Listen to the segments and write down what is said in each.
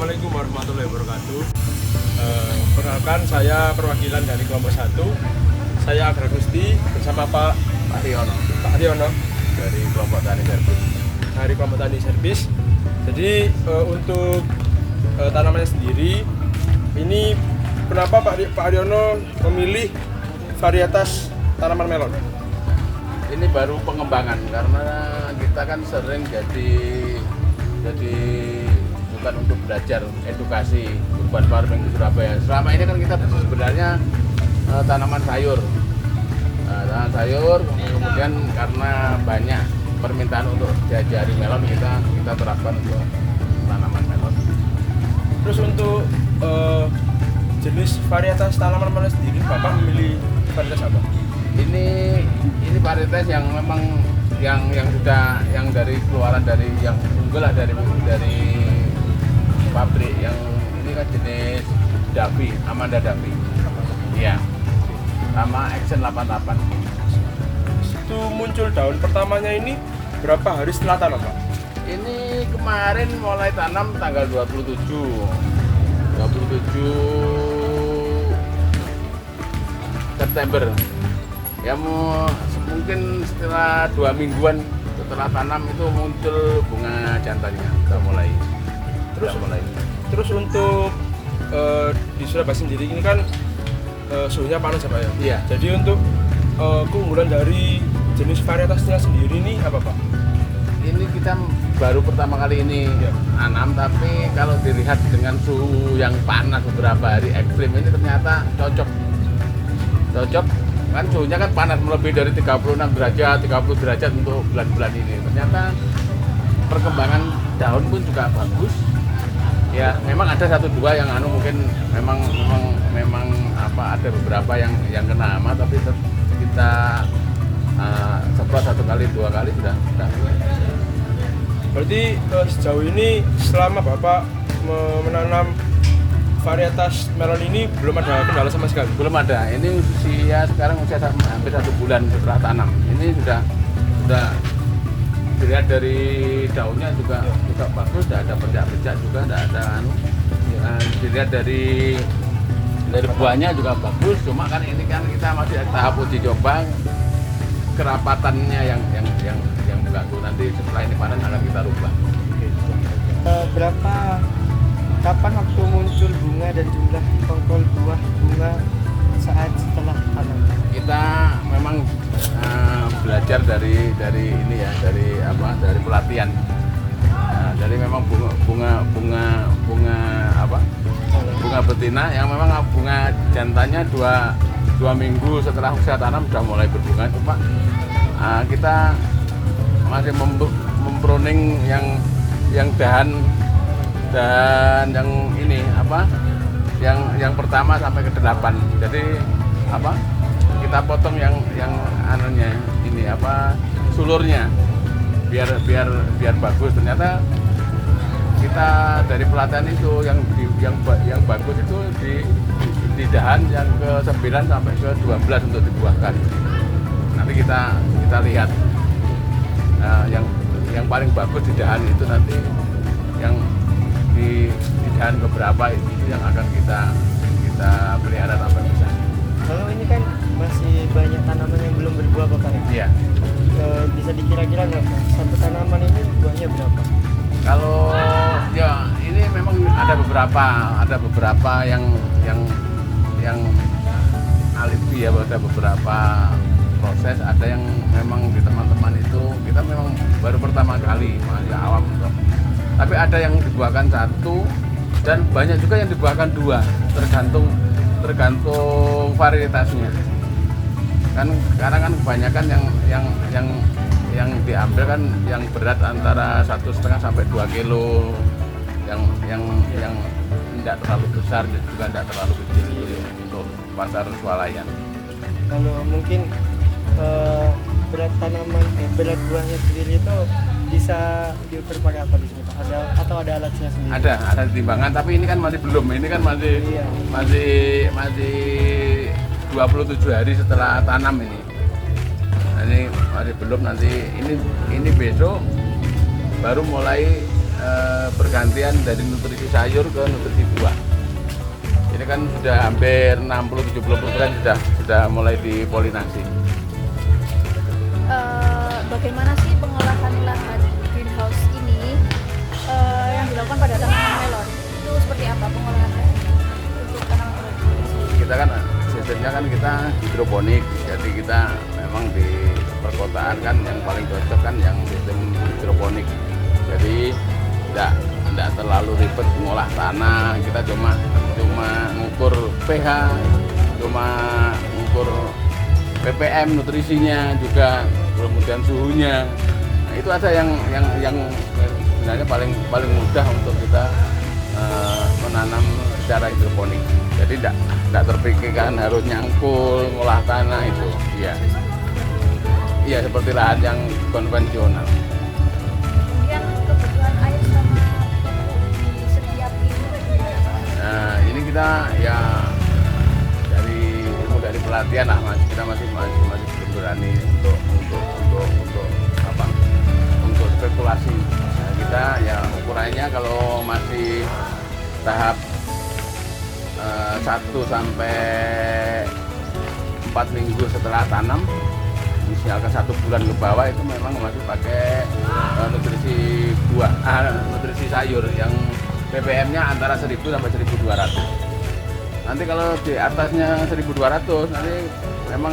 Assalamualaikum warahmatullahi wabarakatuh. Perkenalkan, saya perwakilan dari kelompok 1. Saya Agragusti bersama Pak Riono dari kelompok tani servis. Jadi untuk tanamannya sendiri, ini kenapa Pak Riono memilih varietas tanaman melon? Ini baru pengembangan karena kita kan sering jadi bukan untuk belajar edukasi urban farming di Surabaya. Selama ini kan kita sebenarnya tanaman sayur. Tanaman sayur, kemudian karena banyak permintaan untuk diajari melon, kita terapkan untuk tanaman melon. Terus untuk jenis varietas tanaman melon sendiri, Bapak memilih varietas apa? Ini varietas yang memang yang dari keluaran dari yang unggul lah dari pabrik. Yang ini kan jenis Davi, Amanda Davi. Iya. Sama Action 88. Itu muncul daun pertamanya ini berapa hari setelah tanam, Pak? Ini kemarin mulai tanam tanggal 27 September. Ya mungkin setelah 2 mingguan setelah tanam itu muncul bunga jantannya, udah mulai. Terus untuk di Surabaya sendiri ini kan suhunya panas ya, Pak ya? Iya. Jadi untuk keunggulan dari jenis varietasnya sendiri ini apa, Pak? Ini kita baru pertama kali ini nanam, tapi kalau dilihat dengan suhu yang panas beberapa hari ekstrim ini ternyata cocok. Kan suhunya kan panas melebihi dari 36 derajat, 30 derajat untuk bulan-bulan ini. Ternyata perkembangan daun pun juga bagus. Ya, memang ada 1-2 yang mungkin memang ada beberapa yang kena hama, tapi kita semprot 1 kali 2 kali sudah. Berarti sejauh ini selama Bapak menanam varietas melon ini belum ada kendala sama sekali? Belum ada. Ini sekarang usia hampir 1 bulan setelah tanam. Ini sudah dilihat dari daunnya juga bagus, tidak ada bercak-bercak juga, tidak ada dilihat dari buahnya juga bagus. Cuma kan ini kan kita masih tahap uji coba, kerapatannya yang mengganggu. Nanti setelah ini panen akan kita rubah. Kapan waktu muncul bunga dan jumlah tongkol buah bunga saat setelah tanam? Kita memang belajar dari ini ya, dari pelatihan. Dari memang bunga betina yang memang bunga jantannya 2 minggu setelah usia tanam sudah mulai berbunga. Cuma kita masih memproning yang dahan dan yang ini yang pertama sampai ke 8. Jadi kita potong yang anunya ini sulurnya biar bagus. Ternyata kita dari pelatihan itu yang bagus itu di dahan yang ke 9 sampai ke 12 untuk dibuahkan. Nanti kita lihat yang paling bagus di dahan itu nanti yang di dahan beberapa itu yang akan kita pelihara sampai besar. Kalau ini kan masih banyak tanaman yang belum berbuah, Bapak. Iya. Bisa dikira-kira nggak, Pak? Satu tanaman ini buahnya berapa? Kalau ya ini memang ada beberapa yang alibi ya, ada beberapa proses, ada yang memang di teman-teman itu kita memang baru pertama kali, masih awam untuk. Tapi ada yang dibuahkan 1 dan banyak juga yang dibuahkan 2, tergantung varietasnya. Kan sekarang kan kebanyakan yang diambil kan yang berat antara 1,5 sampai 2 kilo, yang tidak terlalu besar juga tidak terlalu kecil untuk pasar swalayan. Kalau mungkin berat buahnya sendiri itu bisa diukur pakai apa di sini, Pak? Atau ada alatnya sendiri? Ada timbangan, tapi ini kan masih belum. Ini kan masih 27 hari setelah tanam ini. Ini masih belum, nanti ini besok baru mulai bergantian dari nutrisi sayur ke nutrisi buah. Ini kan sudah hampir 60-70% sudah mulai dipolinasi. Bagaimana sih pengolahan lahan greenhouse ini yang dilakukan pada tanaman melon? Itu seperti apa pengolahannya untuk tanaman melon? Kita kan sistemnya kan kita hidroponik, jadi kita memang di perkotaan kan yang paling cocok kan yang sistem hidroponik. Jadi tidak terlalu ribet mengolah tanah, kita cuma mengukur pH, cuma mengukur ppm nutrisinya juga, kemudian suhunya. Nah, itu ada yang sebenarnya paling mudah untuk kita menanam secara hidroponik. Jadi tidak terpikirkan harus nyangkul ngolah tanah itu. Iya seperti lahan yang konvensional. Kemudian kebutuhan air sama pupuk di setiap ini. Nah ini kita ya dari pelatihan lah, mas, kita masih belum berani untuk spekulasi. Nah, kita ya ukurannya kalau masih tahap 1 sampai 4 minggu setelah tanam, misalkan 1 bulan ke bawah itu memang masih pakai nutrisi buah, nutrisi sayur yang ppm-nya antara 1000 sampai 1200. Nanti kalau di atasnya 1200 nanti memang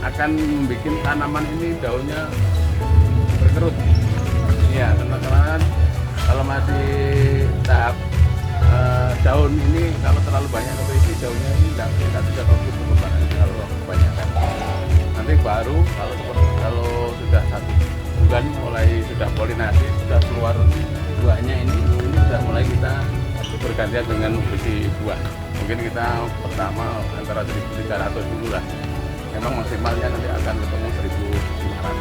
akan membuat tanaman ini daunnya berkerut. Iya, karena kalau masih tahap daun ini kalau terlalu banyak nutrisi daunnya ini tidak bisa fokus perkembangan kalau kebanyakan. Nanti baru kalau sudah 1 bulan mulai sudah polinasi, sudah keluar buahnya ini sudah mulai kita bergantian dengan nutrisi buah. Mungkin kita pertama antara 1.300 dulu lah. Memang maksimalnya nanti akan ketemu 1.500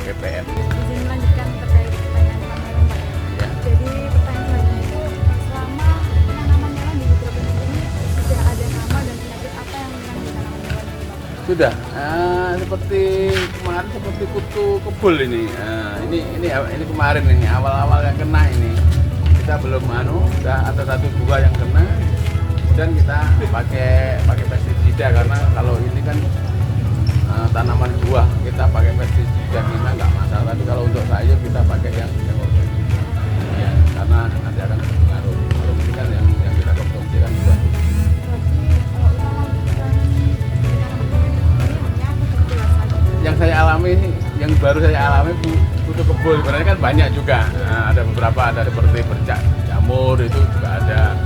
ppm. Izin melanjutkan terkait pertanyaan Pak Melon, Pak. Ya. Jadi pertanyaan selanjutnya itu selama penanaman melon di hidroponik ini sudah ada hama dan penyakit apa yang menyerang di tanaman melon ini, Pak? Sudah, seperti kemarin seperti kutu kebul ini. Ini kemarin ini awal-awal yang kena ini. Kita belum sudah ada 1-2 yang kena. Dan kita pakai pestisida karena kalau ini kan tanaman buah kita pakai pestisida kimia nggak masalah, tapi kalau untuk sayur kita pakai yang organik. Ya, karena nanti akan berpengaruh. Kalau ini kan yang kita konsumsi kan buah. Yang saya alami, yang baru saya alami kutu kebul, sebenarnya kan banyak juga. Nah, ada beberapa, ada seperti bercak jamur itu juga ada.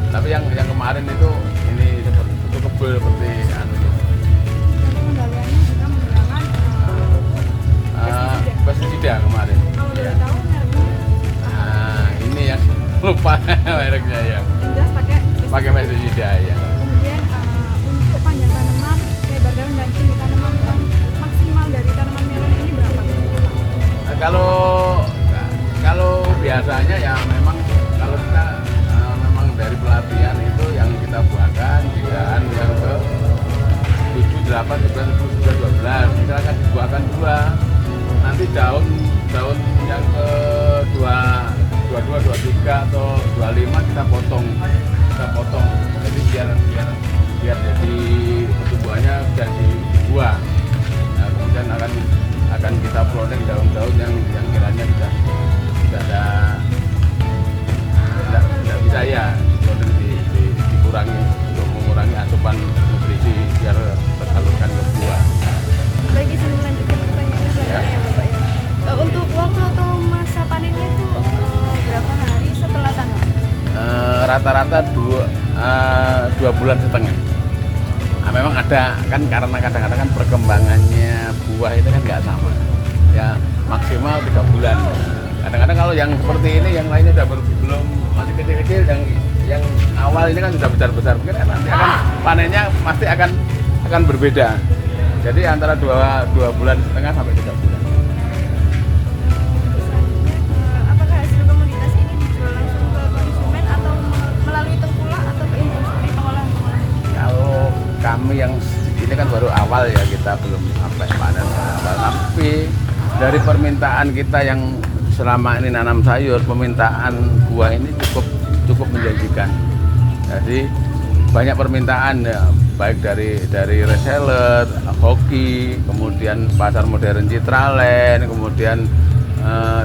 Tapi yang kemarin itu ini seperti kutu kebul seperti Pengendaliannya juga menggunakan pestisida kemarin. Kalau boleh Ya. tahu mereknya? Nah, ini yang lupa mereknya ya. Yang jelas Pakai pestisida ya. Kemudian untuk panjang tanaman, lebar daun dan tinggi tanaman maksimal dari tanaman melon ini berapa? Nah, kalau biasanya ya memang kalau kita memang dari pelatihan itu yang kita buahkan jigaan yang ke 7, 8, 9, 10, 11, 12 misalkan dibuahkan 2, nanti daun yang ke 22, 23 atau 25 kita potong jadi biar jadi pertumbuhannya bisa dibuah. Nah, kemudian akan kita proses daun-daun yang kiranya sudah tidak bisa ya dikurangi untuk mengurangi asupan nutrisi biar tersalurkan ke buah. Baik, izin melanjutkan pertanyaan selanjutnya ya Bapak ya. Untuk waktu atau masa panennya itu berapa hari setelah tanam? Rata-rata 2 bulan setengah. Nah, memang ada kan karena kadang-kadang kan perkembangannya buah itu kan nggak sama. Ya maksimal 3 bulan. Kadang-kadang kalau yang seperti ini yang lainnya udah belum masih kecil-kecil, yang awal ini kan sudah besar-besar, mungkin nanti akan panennya pasti akan berbeda. Jadi antara 2 bulan setengah sampai 3 bulan. Apakah hasil komoditas ini dijual langsung ke konsumen atau melalui tengkulak atau ke industri pengolahan? Kalau kami yang ini kan baru awal ya, kita belum sampai panen awal, tapi dari permintaan kita yang selama ini nanam sayur, permintaan buah ini cukup menjanjikan. Jadi banyak permintaan ya, baik dari reseller, hoki, kemudian pasar modern Citraland, kemudian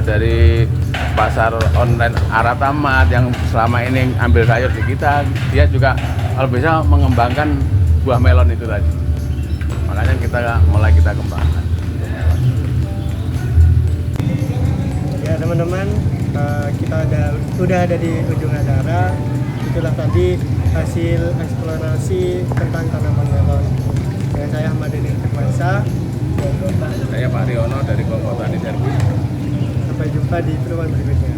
dari pasar online Aratamat yang selama ini ambil sayur di kita, dia juga kalau bisa mengembangkan buah melon itu tadi. Makanya kita kembangkan. Ya teman-teman, kita udah ada di ujung acara. Itulah tadi hasil eksplorasi tentang tanaman melon. Dan saya Ahmad Denny Firmansyah. Saya Pak Riono dari Kelompok Tani Darwis. Sampai jumpa di pertemuan berikutnya.